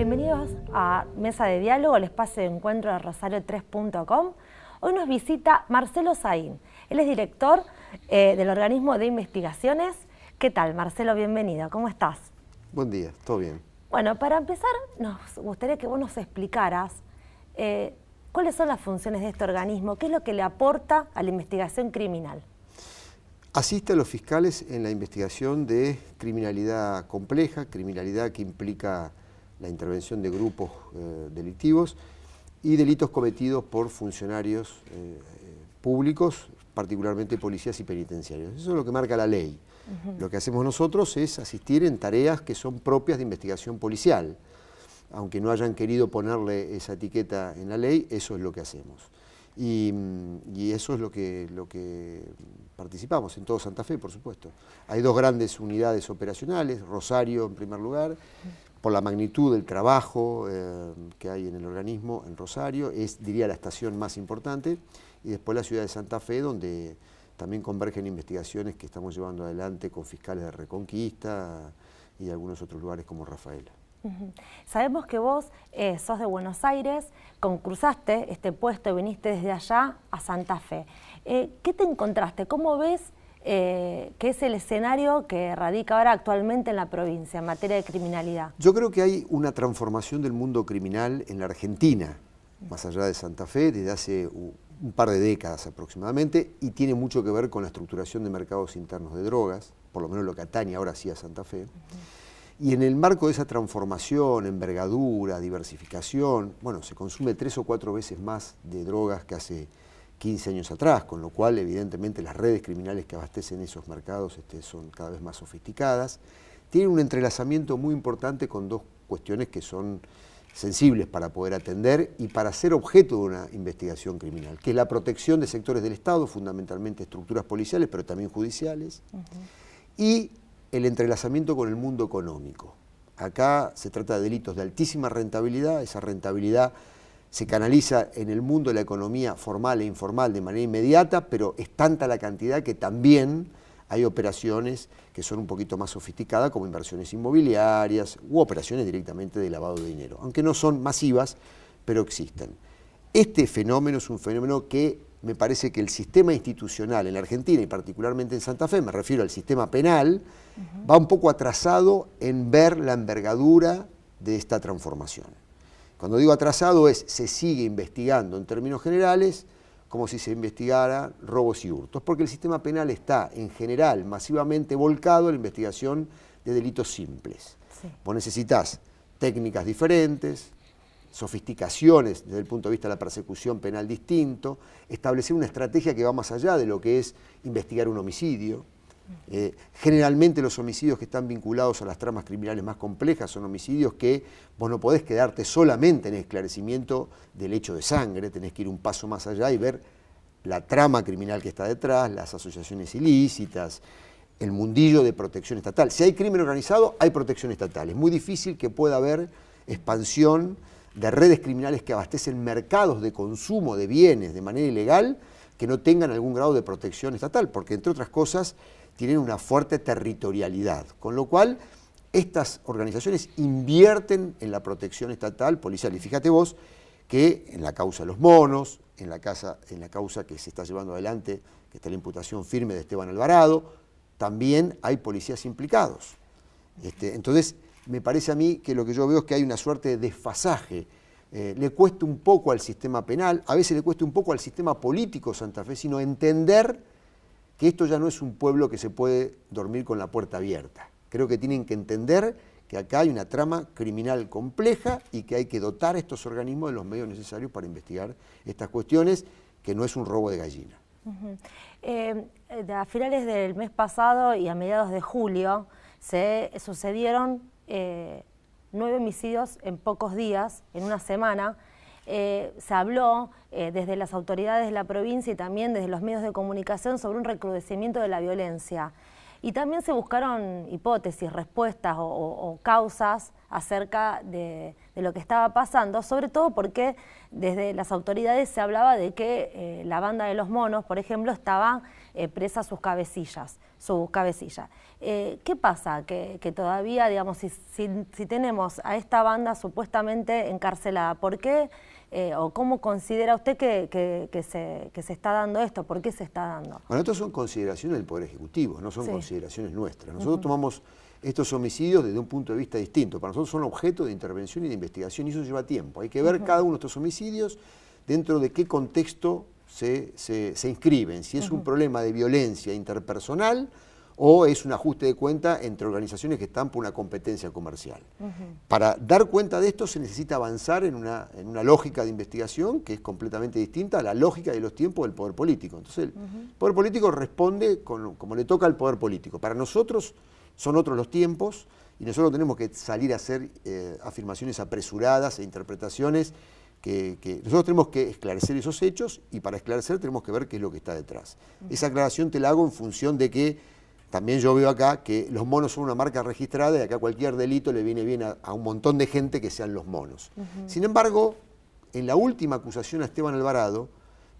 Bienvenidos a Mesa de Diálogo, el espacio de encuentro de Rosario3.com. Hoy nos visita Marcelo Saín. Él es director del organismo de investigaciones. ¿Qué tal, Marcelo? Bienvenido. ¿Cómo estás? Buen día, todo bien. Bueno, para empezar, nos gustaría que vos nos explicaras cuáles son las funciones de este organismo, qué es lo que le aporta a la investigación criminal. Asiste a los fiscales en la investigación de criminalidad compleja, criminalidad que implica la intervención de grupos delictivos y delitos cometidos por funcionarios públicos, particularmente policías y penitenciarios. Eso es lo que marca la ley. Lo que hacemos nosotros es asistir en tareas que son propias de investigación policial. Aunque no hayan querido ponerle esa etiqueta en la ley, eso es lo que hacemos. Y eso es lo que participamos en todo Santa Fe, por supuesto. Hay dos grandes unidades operacionales, Rosario en primer lugar, por la magnitud del trabajo que hay en el organismo en Rosario, es, diría, la estación más importante, y después la ciudad de Santa Fe, donde también convergen investigaciones que estamos llevando adelante con fiscales de Reconquista y algunos otros lugares como Rafaela. Sabemos que vos sos de Buenos Aires, concursaste este puesto, viniste desde allá a Santa Fe. ¿Qué te encontraste? ¿Cómo ves que es el escenario que radica ahora actualmente en la provincia en materia de criminalidad? Yo creo que hay una transformación del mundo criminal en la Argentina, más allá de Santa Fe, desde hace un par de décadas aproximadamente, y tiene mucho que ver con la estructuración de mercados internos de drogas, por lo menos lo que atañe ahora sí a Santa Fe. Y en el marco de esa transformación, envergadura, diversificación, bueno, se consume 3 o 4 veces más de drogas que hace 15 años atrás, con lo cual evidentemente las redes criminales que abastecen esos mercados son cada vez más sofisticadas. Tienen un entrelazamiento muy importante con dos cuestiones que son sensibles para poder atender y para ser objeto de una investigación criminal, que es la protección de sectores del Estado, fundamentalmente estructuras policiales, pero también judiciales, y el entrelazamiento con el mundo económico. Acá se trata de delitos de altísima rentabilidad, esa rentabilidad se canaliza en el mundo de la economía formal e informal de manera inmediata, pero es tanta la cantidad que también hay operaciones que son un poquito más sofisticadas, como inversiones inmobiliarias u operaciones directamente de lavado de dinero, aunque no son masivas, pero existen. Este fenómeno es un fenómeno que me parece que el sistema institucional en la Argentina y particularmente en Santa Fe, me refiero al sistema penal, va un poco atrasado en ver la envergadura de esta transformación. Cuando digo atrasado se sigue investigando en términos generales como si se investigara robos y hurtos, porque el sistema penal está en general masivamente volcado a la investigación de delitos simples. Sí. Vos necesitas técnicas diferentes, sofisticaciones desde el punto de vista de la persecución penal distinto, establecer una estrategia que va más allá de lo que es investigar un homicidio. Generalmente los homicidios que están vinculados a las tramas criminales más complejas son homicidios que vos no podés quedarte solamente en el esclarecimiento del hecho de sangre, tenés que ir un paso más allá y ver la trama criminal que está detrás, las asociaciones ilícitas, el mundillo de protección estatal. Si hay crimen organizado, hay protección estatal. Es muy difícil que pueda haber expansión de redes criminales que abastecen mercados de consumo de bienes de manera ilegal que no tengan algún grado de protección estatal, porque entre otras cosas tienen una fuerte territorialidad, con lo cual estas organizaciones invierten en la protección estatal policial. Y fíjate vos que en la causa de los monos, en la causa que se está llevando adelante, que está la imputación firme de Esteban Alvarado, también hay policías implicados. Entonces, me parece a mí que lo que yo veo es que hay una suerte de desfasaje. Le cuesta un poco al sistema penal, a veces le cuesta un poco al sistema político santafesino entender que esto ya no es un pueblo que se puede dormir con la puerta abierta. Creo que tienen que entender que acá hay una trama criminal compleja y que hay que dotar a estos organismos de los medios necesarios para investigar estas cuestiones, que no es un robo de gallina. A finales del mes pasado y a mediados de julio se sucedieron 9 homicidios en pocos días, en una semana. Se habló desde las autoridades de la provincia y también desde los medios de comunicación sobre un recrudecimiento de la violencia. Y también se buscaron hipótesis, respuestas o causas acerca de lo que estaba pasando, sobre todo porque desde las autoridades se hablaba de que la banda de los monos, por ejemplo, estaban presas sus cabecilla. ¿Qué pasa? Que todavía, digamos, si tenemos a esta banda supuestamente encarcelada, ¿por qué o cómo considera usted que se está dando esto? ¿Por qué se está dando? Bueno, estas son consideraciones del Poder Ejecutivo, no son consideraciones nuestras. Nosotros tomamos estos homicidios desde un punto de vista distinto. Para nosotros son objeto de intervención y de investigación y eso lleva tiempo. Hay que ver cada uno de estos homicidios dentro de qué contexto se inscriben. Si es un problema de violencia interpersonal o es un ajuste de cuenta entre organizaciones que están por una competencia comercial. Para dar cuenta de esto se necesita avanzar en una lógica de investigación que es completamente distinta a la lógica de los tiempos del poder político. Entonces el poder político responde como le toca al poder político. Para nosotros son otros los tiempos y nosotros tenemos que salir a hacer afirmaciones apresuradas e interpretaciones que nosotros tenemos que esclarecer esos hechos y para esclarecer tenemos que ver qué es lo que está detrás. Esa aclaración te la hago en función de que también yo veo acá que los monos son una marca registrada y acá cualquier delito le viene bien a un montón de gente que sean los monos. Sin embargo, en la última acusación a Esteban Alvarado,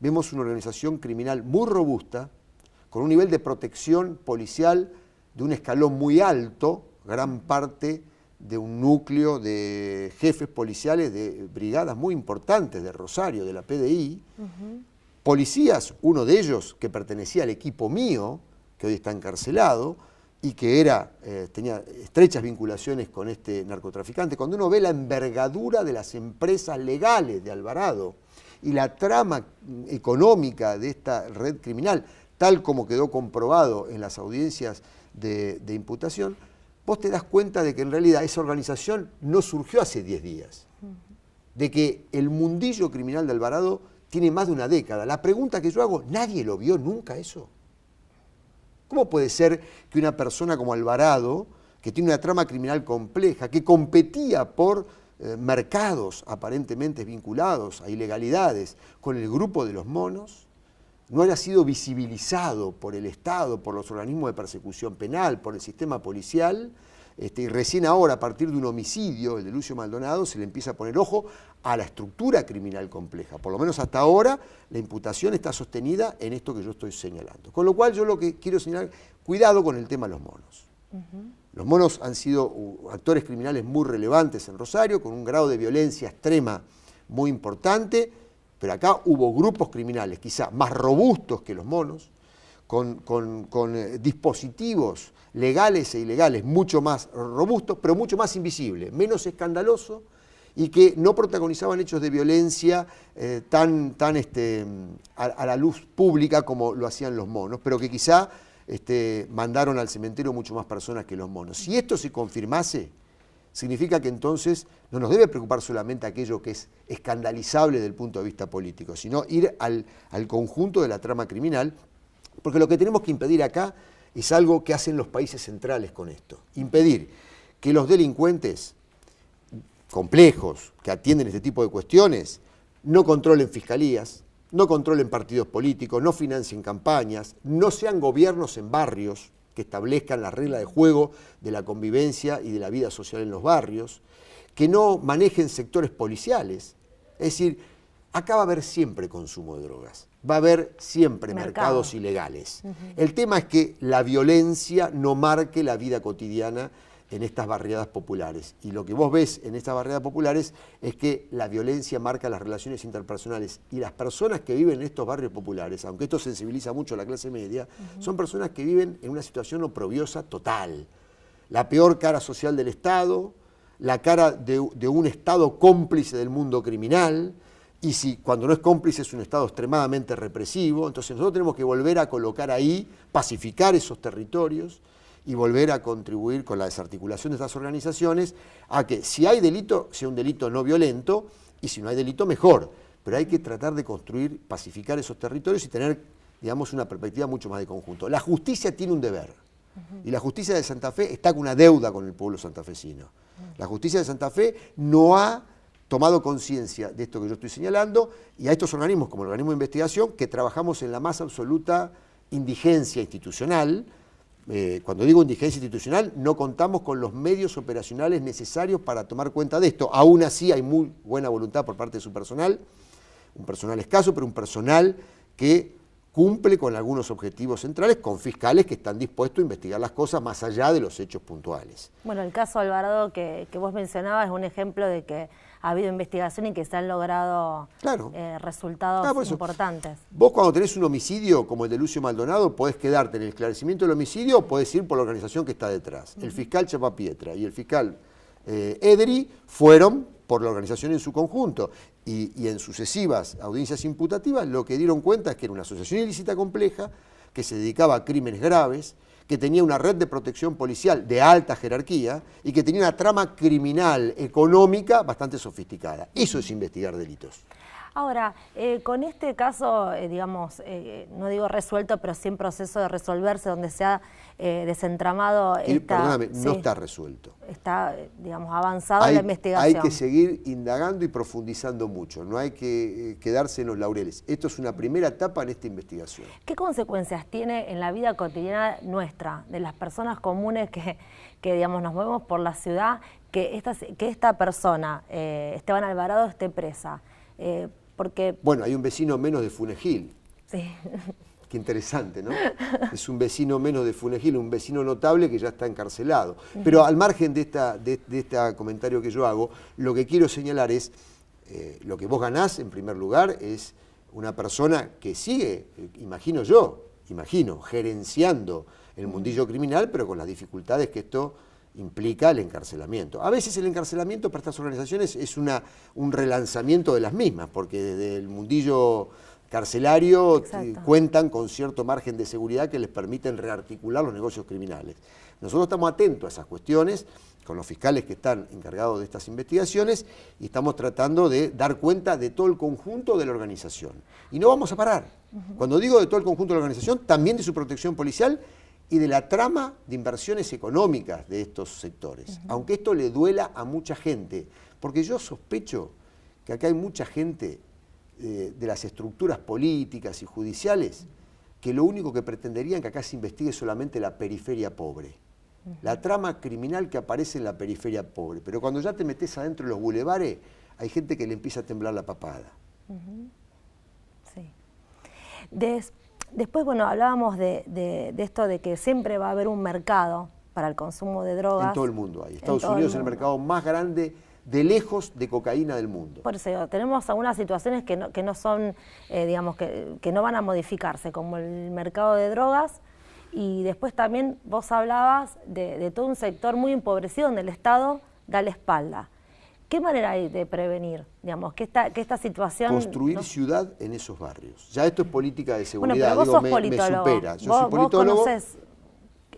vemos una organización criminal muy robusta, con un nivel de protección policial de un escalón muy alto, gran parte de un núcleo de jefes policiales de brigadas muy importantes de Rosario, de la PDI, policías, uno de ellos que pertenecía al equipo mío, que hoy está encarcelado y que tenía estrechas vinculaciones con este narcotraficante. Cuando uno ve la envergadura de las empresas legales de Alvarado y la trama económica de esta red criminal, tal como quedó comprobado en las audiencias de imputación, vos te das cuenta de que en realidad esa organización no surgió hace 10 días, de que el mundillo criminal de Alvarado tiene más de una década. La pregunta que yo hago, ¿nadie lo vio nunca eso? ¿Cómo puede ser que una persona como Alvarado, que tiene una trama criminal compleja, que competía por mercados aparentemente vinculados a ilegalidades con el grupo de los monos, no haya sido visibilizado por el Estado, por los organismos de persecución penal, por el sistema policial, y recién ahora, a partir de un homicidio, el de Lucio Maldonado, se le empieza a poner ojo a la estructura criminal compleja. Por lo menos hasta ahora, la imputación está sostenida en esto que yo estoy señalando. Con lo cual, yo lo que quiero señalar, cuidado con el tema de los monos. Los monos han sido actores criminales muy relevantes en Rosario, con un grado de violencia extrema muy importante, pero acá hubo grupos criminales quizá más robustos que los monos, con dispositivos legales e ilegales mucho más robustos, pero mucho más invisibles, menos escandaloso y que no protagonizaban hechos de violencia tan a la luz pública como lo hacían los monos, pero que quizá mandaron al cementerio mucho más personas que los monos. Si esto se confirmase, significa que entonces no nos debe preocupar solamente aquello que es escandalizable desde el punto de vista político, sino ir al conjunto de la trama criminal, porque lo que tenemos que impedir acá es algo que hacen los países centrales con esto. Impedir que los delincuentes complejos que atienden este tipo de cuestiones no controlen fiscalías, no controlen partidos políticos, no financien campañas, no sean gobiernos en barrios que establezcan las reglas de juego de la convivencia y de la vida social en los barrios, que no manejen sectores policiales. Es decir, acá va a haber siempre consumo de drogas, va a haber siempre mercados ilegales. El tema es que la violencia no marque la vida cotidiana en estas barriadas populares. Y lo que vos ves en estas barriadas populares es que la violencia marca las relaciones interpersonales. Y las personas que viven en estos barrios populares, aunque esto sensibiliza mucho a la clase media, son personas que viven en una situación oprobiosa total. La peor cara social del Estado, la cara de un Estado cómplice del mundo criminal, y si cuando no es cómplice es un Estado extremadamente represivo. Entonces nosotros tenemos que volver a colocar ahí, pacificar esos territorios y volver a contribuir con la desarticulación de estas organizaciones a que si hay delito, sea un delito no violento, y si no hay delito, mejor. Pero hay que tratar de construir, pacificar esos territorios y tener, digamos, una perspectiva mucho más de conjunto. La justicia tiene un deber, y la justicia de Santa Fe está con una deuda con el pueblo santafesino. La justicia de Santa Fe no ha tomado conciencia de esto que yo estoy señalando, y a estos organismos, como el organismo de investigación, que trabajamos en la más absoluta indigencia institucional, cuando digo indigencia institucional, no contamos con los medios operacionales necesarios para tomar cuenta de esto. Aún así hay muy buena voluntad por parte de su personal, un personal escaso, pero un personal que cumple con algunos objetivos centrales, con fiscales que están dispuestos a investigar las cosas más allá de los hechos puntuales. Bueno, el caso Alvarado que vos mencionabas es un ejemplo de que ha habido investigación y que se han logrado resultados importantes. Vos cuando tenés un homicidio como el de Lucio Maldonado podés quedarte en el esclarecimiento del homicidio o podés ir por la organización que está detrás. El fiscal Chapapietra y el fiscal Ederi fueron por la organización en su conjunto y en sucesivas audiencias imputativas lo que dieron cuenta es que era una asociación ilícita compleja que se dedicaba a crímenes graves, que tenía una red de protección policial de alta jerarquía y que tenía una trama criminal económica bastante sofisticada. Eso es investigar delitos. Ahora, con este caso, digamos, no digo resuelto, pero sí en proceso de resolverse, donde se ha desentramado Perdóname, no está resuelto. Está, digamos, avanzada la investigación. Hay que seguir indagando y profundizando mucho, no hay que quedarse en los laureles. Esto es una primera etapa en esta investigación. ¿Qué consecuencias tiene en la vida cotidiana nuestra, de las personas comunes que digamos, nos movemos por la ciudad, que esta persona, Esteban Alvarado, esté presa? Porque... Bueno, hay un vecino menos de Funegil. Sí. Qué interesante, ¿no? Es un vecino menos de Funegil, un vecino notable que ya está encarcelado. Pero al margen de este comentario que yo hago, lo que quiero señalar es, lo que vos ganás en primer lugar es una persona que sigue, imagino, gerenciando el mundillo criminal, pero con las dificultades que esto implica el encarcelamiento. A veces el encarcelamiento para estas organizaciones es un relanzamiento de las mismas, porque desde el mundillo carcelario cuentan con cierto margen de seguridad que les permiten rearticular los negocios criminales. Nosotros estamos atentos a esas cuestiones, con los fiscales que están encargados de estas investigaciones, y estamos tratando de dar cuenta de todo el conjunto de la organización. Y no vamos a parar. Cuando digo de todo el conjunto de la organización, también de su protección policial, y de la trama de inversiones económicas de estos sectores. Aunque esto le duela a mucha gente, porque yo sospecho que acá hay mucha gente de las estructuras políticas y judiciales que lo único que pretenderían que acá se investigue solamente la periferia pobre. La trama criminal que aparece en la periferia pobre. Pero cuando ya te metes adentro de los bulevares, hay gente que le empieza a temblar la papada. Sí. Después, bueno, hablábamos de esto de que siempre va a haber un mercado para el consumo de drogas. En todo el mundo hay. Estados Unidos es el mercado más grande de lejos de cocaína del mundo. Por eso tenemos algunas situaciones que no son, digamos, que no van a modificarse, como el mercado de drogas, y después también vos hablabas de todo un sector muy empobrecido donde el Estado da la espalda. ¿Qué manera hay de prevenir, digamos, que esta situación... Construir ciudad en esos barrios. Ya esto es política de seguridad, bueno, pero vos sos politólogo. Me supera. Yo soy politólogo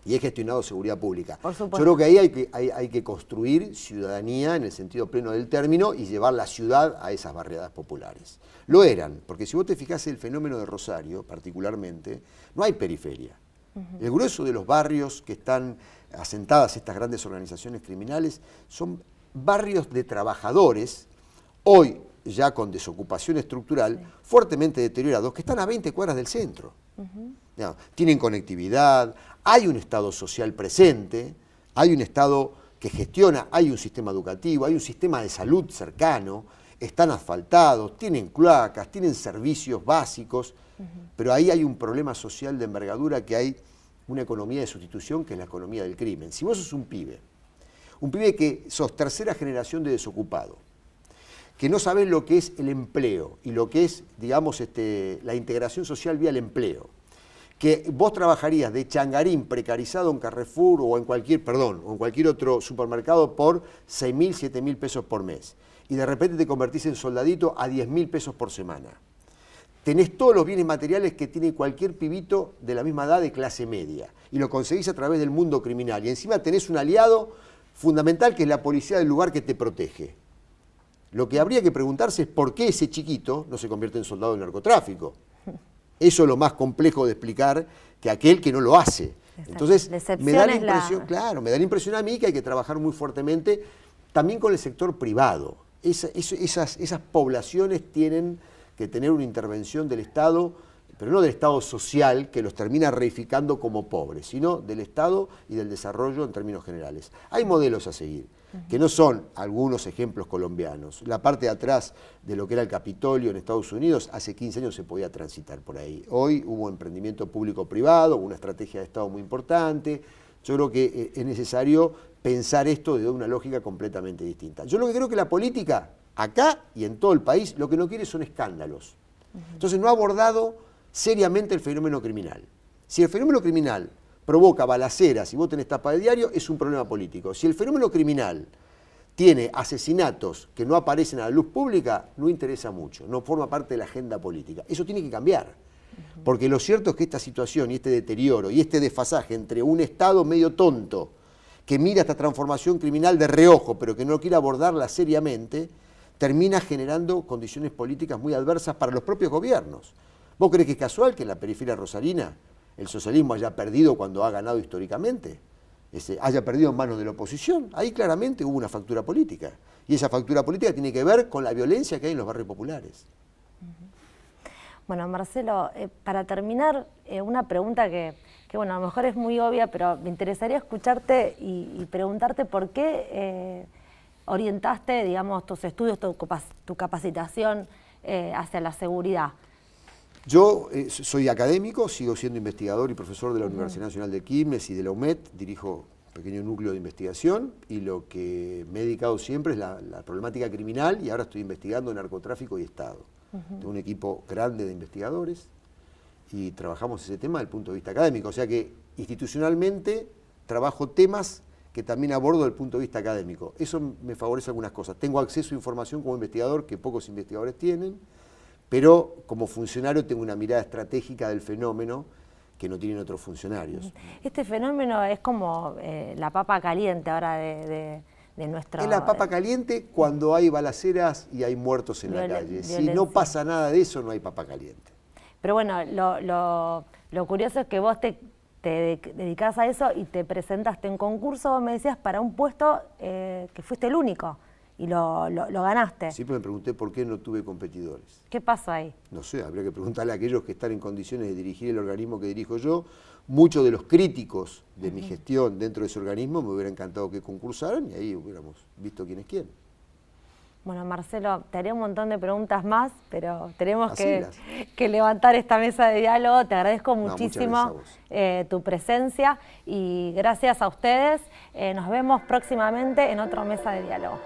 y he gestionado seguridad pública. Por supuesto. Yo creo que ahí hay que construir ciudadanía en el sentido pleno del término y llevar la ciudad a esas barriadas populares. Lo eran, porque si vos te fijás el fenómeno de Rosario, particularmente, no hay periferia. El grueso de los barrios que están asentadas estas grandes organizaciones criminales son barrios de trabajadores, hoy ya con desocupación estructural, fuertemente deteriorados, que están a 20 cuadras del centro. Tienen conectividad, hay un Estado social presente, hay un Estado que gestiona, hay un sistema educativo, hay un sistema de salud cercano, están asfaltados, tienen cloacas, tienen servicios básicos, pero ahí hay un problema social de envergadura, que hay una economía de sustitución, que es la economía del crimen. Si vos sos un pibe que sos tercera generación de desocupado, que no sabés lo que es el empleo y lo que es, digamos, la integración social vía el empleo, que vos trabajarías de changarín precarizado en Carrefour o en cualquier otro supermercado por 6.000, 7.000 pesos por mes, y de repente te convertís en soldadito a 10.000 pesos por semana. Tenés todos los bienes materiales que tiene cualquier pibito de la misma edad de clase media, y lo conseguís a través del mundo criminal, y encima tenés un aliado fundamental que es la policía del lugar que te protege. Lo que habría que preguntarse es por qué ese chiquito no se convierte en soldado del narcotráfico. Eso es lo más complejo de explicar que aquel que no lo hace. Entonces, me da la impresión, claro, me da la impresión a mí que hay que trabajar muy fuertemente también con el sector privado. Esas poblaciones tienen que tener una intervención del Estado pero no del Estado social que los termina reificando como pobres, sino del Estado y del desarrollo en términos generales. Hay modelos a seguir, que no son algunos ejemplos colombianos. La parte de atrás de lo que era el Capitolio en Estados Unidos, hace 15 años se podía transitar por ahí. Hoy hubo emprendimiento público-privado, una estrategia de Estado muy importante. Yo creo que es necesario pensar esto desde una lógica completamente distinta. Yo lo que creo que la política, acá y en todo el país, lo que no quiere son escándalos. Entonces no ha abordado seriamente el fenómeno criminal. Si el fenómeno criminal provoca balaceras y vos tenés tapa de diario, es un problema político. Si el fenómeno criminal tiene asesinatos que no aparecen a la luz pública, no interesa mucho, no forma parte de la agenda política. Eso tiene que cambiar. Porque lo cierto es que esta situación y este deterioro y este desfasaje entre un Estado medio tonto que mira esta transformación criminal de reojo, pero que no quiere abordarla seriamente, termina generando condiciones políticas muy adversas para los propios gobiernos. ¿Vos creés que es casual que en la periferia rosarina el socialismo haya perdido cuando ha ganado históricamente? Haya perdido en manos de la oposición. Ahí claramente hubo una factura política. Y esa factura política tiene que ver con la violencia que hay en los barrios populares. Bueno, Marcelo, para terminar, una pregunta que bueno, a lo mejor es muy obvia, pero me interesaría escucharte y preguntarte por qué orientaste, digamos, tus estudios, tu capacitación hacia la seguridad. Yo soy académico, sigo siendo investigador y profesor de la Universidad Nacional de Quilmes y de la UMED, dirijo un pequeño núcleo de investigación y lo que me he dedicado siempre es la problemática criminal y ahora estoy investigando narcotráfico y Estado. Tengo un equipo grande de investigadores y trabajamos ese tema desde el punto de vista académico, o sea que institucionalmente trabajo temas que también abordo desde el punto de vista académico. Eso me favorece algunas cosas. Tengo acceso a información como investigador que pocos investigadores tienen, pero como funcionario tengo una mirada estratégica del fenómeno que no tienen otros funcionarios. Este fenómeno es como la papa caliente ahora de nuestro... Es la papa caliente cuando hay balaceras y hay muertos en la calle. Si no pasa nada de eso, no hay papa caliente. Pero bueno, lo curioso es que vos te dedicás a eso y te presentaste en concurso, vos me decías, para un puesto que fuiste el único. Y lo ganaste. Siempre me pregunté por qué no tuve competidores. ¿Qué pasó ahí? No sé, habría que preguntarle a aquellos que están en condiciones de dirigir el organismo que dirijo yo. Muchos de los críticos de mi gestión dentro de ese organismo me hubiera encantado que concursaran y ahí hubiéramos visto quién es quién. Bueno, Marcelo, te haré un montón de preguntas más, pero tenemos que levantar esta mesa de diálogo. Te agradezco muchísimo tu presencia y gracias a ustedes. Nos vemos próximamente en otra mesa de diálogo.